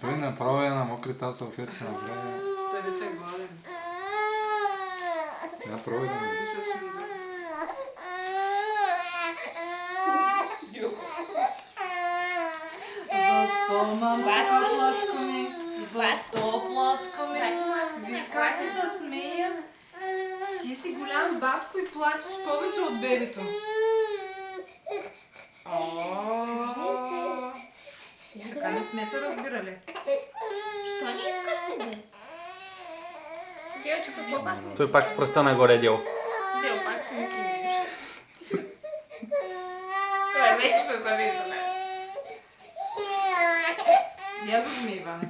Той направо е на мокрита салфетка на време. Той вече е гладен. Направо е да ми. Защо, мамка, плачко ми? Защо, плачко ми? Виж как ти се смеят. Ти си голям батко и плачеш повече от бебето. Така не сме се разбирали. Що не искаш ти? Девочка, какво пак мислиш? Той пак с пръста нагоре дел. Дел, пак си мисли, виж. Това е вече беззависиме. Я го зми, Иване.